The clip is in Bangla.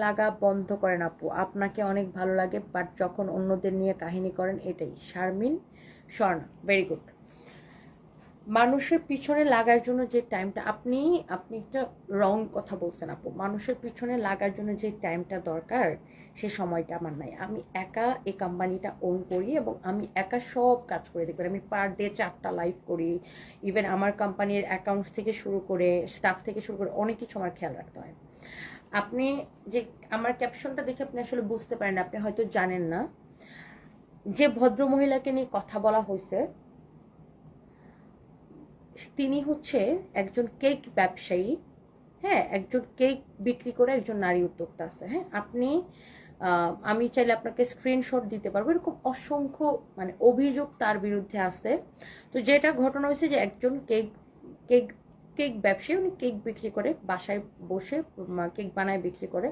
লাগা বন্ধ করেন আপু, আপনাকে অনেক ভালো লাগে বাট যখন অন্যদের নিয়ে কাহিনী করেন এটাই। Sharmin Swarna, very good. মানুষের পিছনে লাগার জন্য যে টাইমটা আপনি আপনি একটা রং কথা বলছেন আপু। মানুষের পিছনে লাগার জন্য যে টাইমটা দরকার সে সময়টা আমার নাই। আমি একা এই কোম্পানিটা ওন করি এবং আমি একা সব কাজ করে দেখবেন। আমি পার ডে 4টা লাইভ করি। ইভেন আমার কোম্পানির অ্যাকাউন্টস থেকে শুরু করে স্টাফ থেকে শুরু করে অনেক কিছু আমার খেয়াল রাখতে হয়। আপনি যে আমার ক্যাপশনটা দেখে আপনি আসলে বুঝতে পারেন, আপনি হয়তো জানেন না যে ভদ্র মহিলাকে নিয়ে কথা বলা হয়েছে তিনি হচ্ছে একজন কেক ব্যবসায়ী। হ্যাঁ, একজন কেক বিক্রি করে একজন নারী উদ্যোক্তা আছে। হ্যাঁ, আপনি আমি চাইলে আপনাকে স্ক্রিনশট দিতে পারবো। এরকম অসংখ্য মানে অভিযোগ তার বিরুদ্ধে আছে। তো যেটা ঘটনা হয়েছে যে একজন কেক কেক কেক ব্যবসায়ী, উনি কেক বিক্রি করে বাসায় বসে কেক বানায় বিক্রি করে।